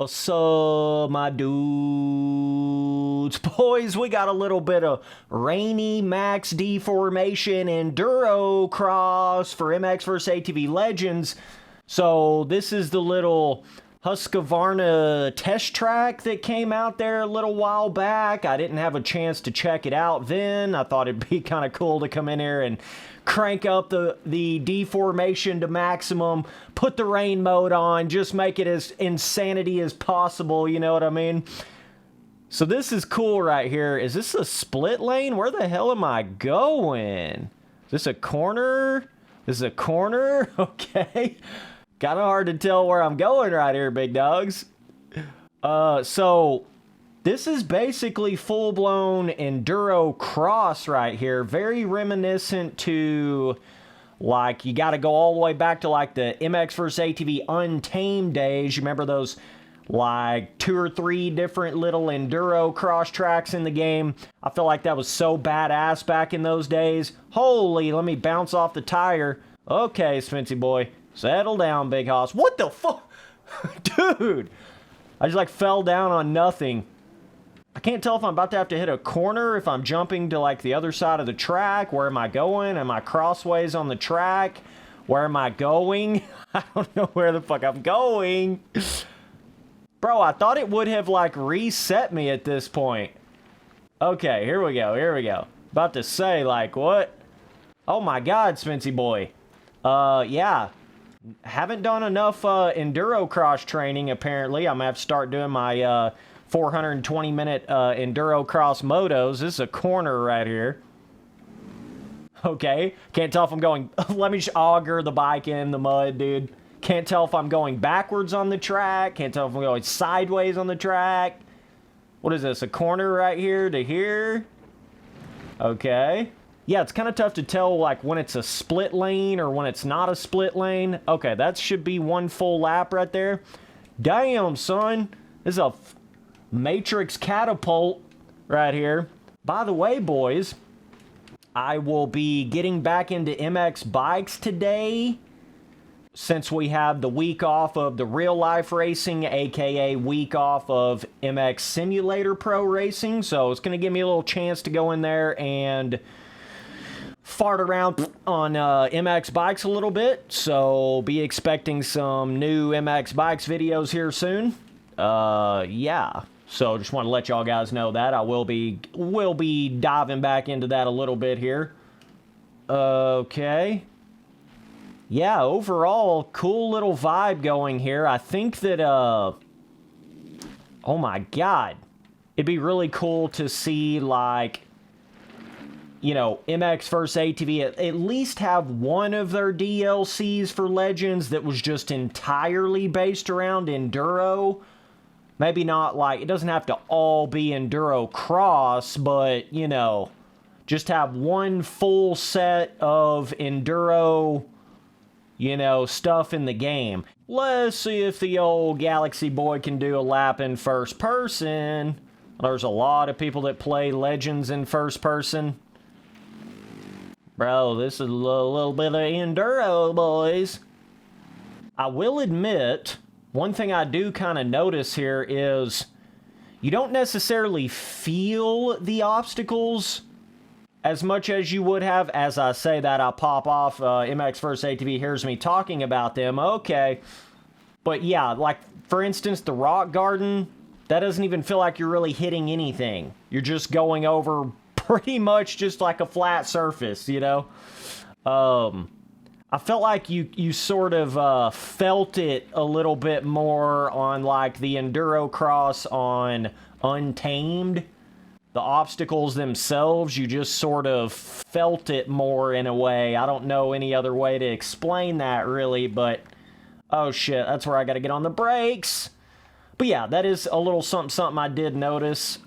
What's up, my dudes? Boys, we got a little bit of rainy max deformation Endurocross for MX vs ATV Legends. So this is the little Husqvarna test track that came out there a little while back. I didn't have a chance to check it out then. I thought it'd be kind of cool to come in here and crank up the deformation to maximum, put the rain mode on, just make it as insanity as possible, you know what I mean? So this is cool right here. Is this a split lane? Where the hell am I going? Is this a corner? This is a corner? Okay. Kind of hard to tell where I'm going right here, big dogs. So this is basically full-blown Endurocross right here. Very reminiscent to, like, you got to go all the way back to, like, the MX vs. ATV Untamed days. You remember those, like, 2 or 3 different little Endurocross tracks in the game? I feel like that was so badass back in those days. Holy, let me bounce off the tire. Okay, Spency boy. Settle down, big hoss. What the fuck? Dude! I just, like, fell down on nothing. I can't tell if I'm about to have to hit a corner, if I'm jumping to, like, the other side of the track. Where am I going? Am I crossways on the track? Where am I going? I don't know where the fuck I'm going. Bro, I thought it would have, like, reset me at this point. Okay, here we go, here we go. About to say, like, what? Oh my god, Spency boy. Yeah. Haven't done enough Endurocross training, apparently. I'm gonna have to start doing my 420-minute Endurocross motos. This is a corner right here. Okay. Can't tell if I'm going... Let me just auger the bike in the mud, dude. Can't tell if I'm going backwards on the track. Can't tell if I'm going sideways on the track. What is this? A corner right here to here? Okay. Yeah, it's kind of tough to tell, like, when it's a split lane or when it's not a split lane. Okay, that should be one full lap right there. Damn, son. This is a Matrix catapult right here. By the way, boys, I will be getting back into MX bikes today since we have the week off of the real life racing, aka week off of MX Simulator Pro Racing. So it's going to give me a little chance to go in there and fart around on MX bikes a little bit. So be expecting some new MX bikes videos here soon. Yeah. So just want to let y'all guys know that I will be diving back into that a little bit here. Okay. Yeah, overall, cool little vibe going here. I think that, oh my god. It'd be really cool to see, like, you know, MX vs. ATV at least have one of their DLCs for Legends that was just entirely based around Enduro. Maybe not, like, it doesn't have to all be Endurocross, but, you know, just have one full set of Enduro, you know, stuff in the game. Let's see if the old Galaxy boy can do a lap in first person. There's a lot of people that play Legends in first person. Bro, this is a little bit of Enduro, boys. I will admit, one thing I do kind of notice here is you don't necessarily feel the obstacles as much as you would have. As I say that, I pop off. MX vs. ATV hears me talking about them. Okay. But yeah, like, for instance, the Rock Garden, that doesn't even feel like you're really hitting anything. You're just going over pretty much just like a flat surface, you know? I felt like you sort of felt it a little bit more on, like, the Endurocross on Untamed. The obstacles themselves, you just sort of felt it more in a way. I don't know any other way to explain that, really, but... Oh, shit, that's where I gotta get on the brakes. But yeah, that is a little something I did notice.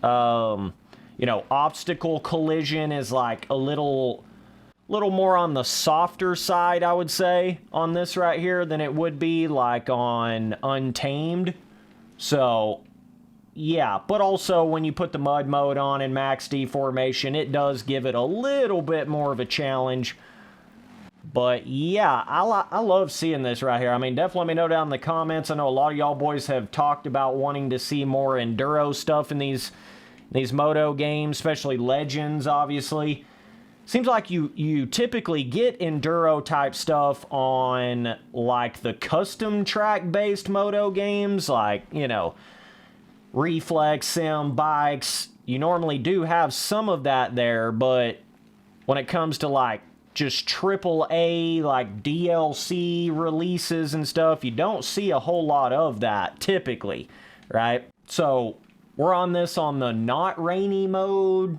You know, obstacle collision is, like, a little more on the softer side, I would say, on this right here than it would be, like, on Untamed. So, yeah, but also when you put the mud mode on in max deformation, it does give it a little bit more of a challenge. But yeah, I love seeing this right here. I mean, definitely let me know down in the comments. I know a lot of y'all boys have talked about wanting to see more enduro stuff in these moto games, especially Legends, obviously. Seems like you typically get enduro type stuff on like the custom track based moto games, like, you know, Reflex Sim bikes. You normally do have some of that there, but when it comes to like just triple A, like DLC releases and stuff, you don't see a whole lot of that typically, right? So we're on this on the not rainy mode,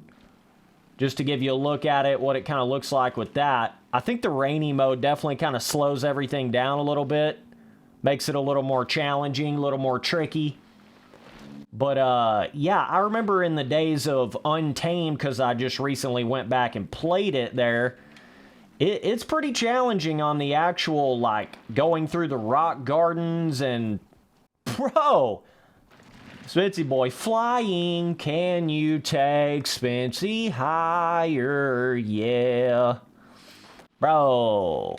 just to give you a look at it, what it kind of looks like with that. I think the rainy mode definitely kind of slows everything down a little bit, makes it a little more challenging, a little more tricky. But yeah, I remember in the days of Untamed, because I just recently went back and played it there, it's pretty challenging on the actual, like, going through the rock gardens and... Bro! Spency boy, flying, can you take Spency higher? Yeah. Bro.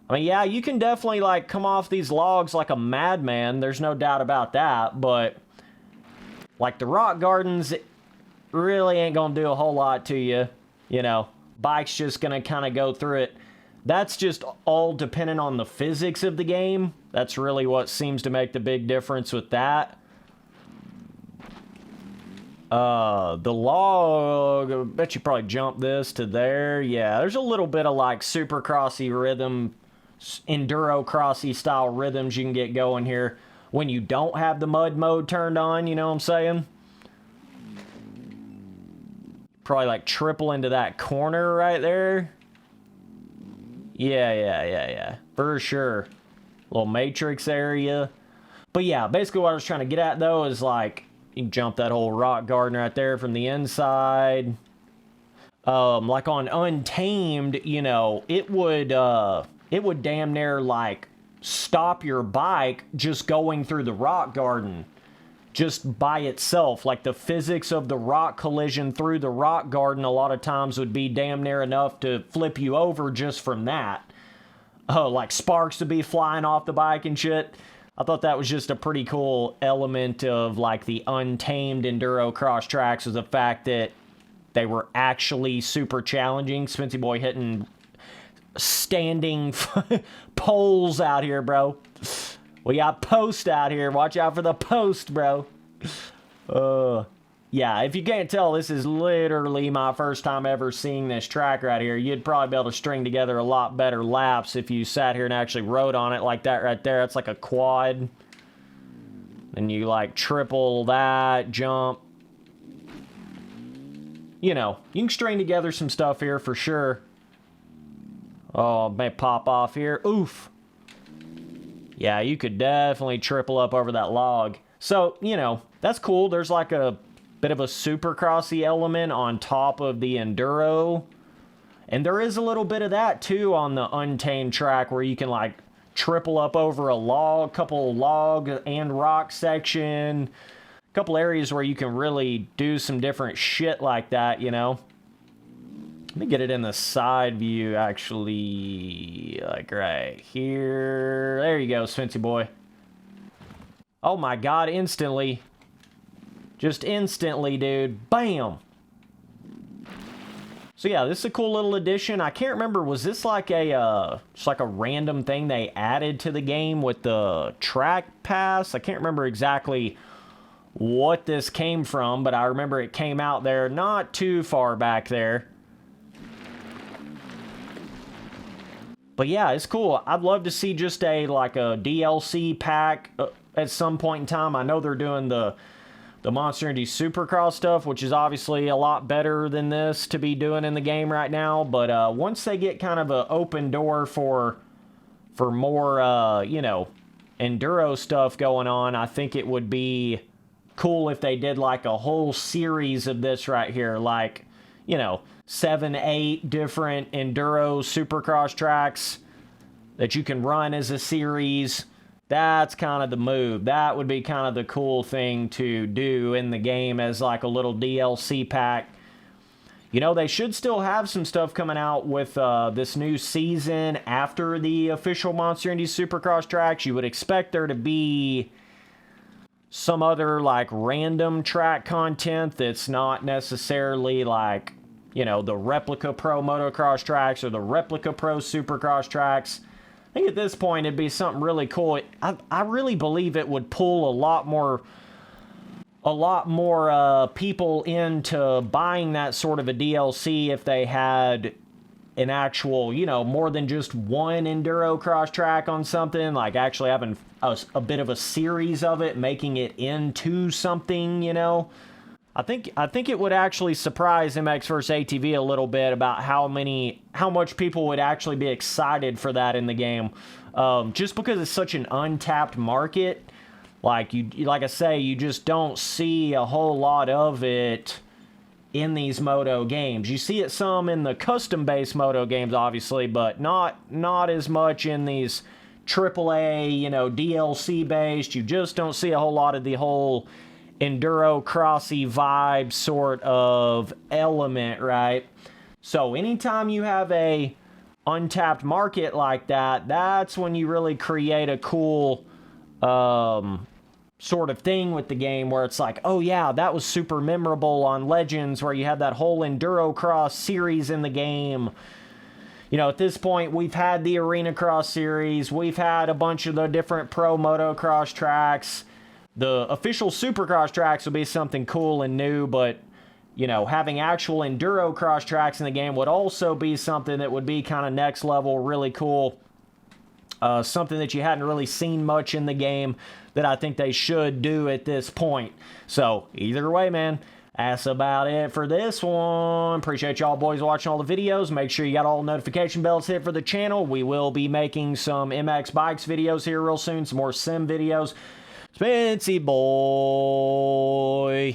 I mean, yeah, you can definitely, like, come off these logs like a madman. There's no doubt about that, but... Like, the rock gardens really ain't gonna do a whole lot to you, you know. Bike's just gonna kind of go through it. That's just all dependent on the physics of the game. That's really what seems to make the big difference with that. The log, I bet you probably jump this to there. Yeah, there's a little bit of like Supercrossy rhythm, Endurocrossy style rhythms you can get going here when you don't have the mud mode turned on, you know what I'm saying? Probably like triple into that corner right there. Yeah. For sure. Little matrix area. But yeah, basically what I was trying to get at though is like, you can jump that whole rock garden right there from the inside. Like on Untamed, you know, it would damn near like stop your bike just going through the rock garden just by itself. Like the physics of the rock collision through the rock garden a lot of times would be damn near enough to flip you over just from that. Like sparks to be flying off the bike and shit. I thought that was just a pretty cool element of like the Untamed Enduro cross tracks, was the fact that they were actually super challenging. Spency boy hitting standing poles out here, bro. We got post out here. Watch out for the post, bro. Yeah, if you can't tell, this is literally my first time ever seeing this track right here. You'd probably be able to string together a lot better laps if you sat here and actually rode on it like that right there. It's like a quad. And you like triple that, jump. You know, you can string together some stuff here for sure. Oh, may pop off here. Oof. Yeah, you could definitely triple up over that log. So, you know, that's cool. There's like a bit of a Supercrossy element on top of the Enduro. And there is a little bit of that too on the Untamed track where you can like triple up over a log, couple log and rock section. A couple areas where you can really do some different shit like that, you know. Let me get it in the side view, actually, like right here. There you go, Spency boy. Oh my god, instantly. Just instantly, dude. Bam! So yeah, this is a cool little addition. I can't remember, was this like a, just like a random thing they added to the game with the track pass? I can't remember exactly what this came from, but I remember it came out there not too far back there. But yeah, it's cool. I'd love to see just a like a DLC pack at some point in time. I know they're doing the Monster Energy Supercross stuff, which is obviously a lot better than this to be doing in the game right now. But once they get kind of an open door for more, you know, Enduro stuff going on, I think it would be cool if they did like a whole series of this right here. Like, you know, 7, 8 different Enduro Supercross tracks that you can run as a series. That's kind of the move. That would be kind of the cool thing to do in the game as like a little DLC pack. You know, they should still have some stuff coming out with this new season after the official Monster Indy Supercross tracks. You would expect there to be some other, like, random track content that's not necessarily, like, you know, the Replica Pro Motocross tracks or the Replica Pro Supercross tracks. I think at this point it'd be something really cool. I really believe it would pull a lot more people into buying that sort of a DLC if they had an actual, you know, more than just one Endurocross track on something, like actually having a bit of a series of it, making it into something, you know. I think it would actually surprise MX vs. ATV a little bit about how much people would actually be excited for that in the game, just because it's such an untapped market. Like like I say, you just don't see a whole lot of it in these moto games. You see it some in the custom-based moto games, obviously, but not as much in these AAA, you know, DLC-based. You just don't see a whole lot of the whole Enduro-crossy vibe sort of element, right? So anytime you have a untapped market like that, that's when you really create a cool sort of thing with the game where it's like, oh yeah, that was super memorable on Legends, where you had that whole Endurocross series in the game. You know, at this point, we've had the Arena Cross series, we've had a bunch of the different pro motocross tracks. The official Supercross tracks will be something cool and new, but, you know, having actual Endurocross tracks in the game would also be something that would be kind of next level, really cool. Something that you hadn't really seen much in the game that I think they should do at this point. So, either way, man, that's about it for this one. Appreciate y'all boys watching all the videos. Make sure you got all notification bells hit for the channel. We will be making some MX Bikes videos here real soon, some more sim videos. Spency boy.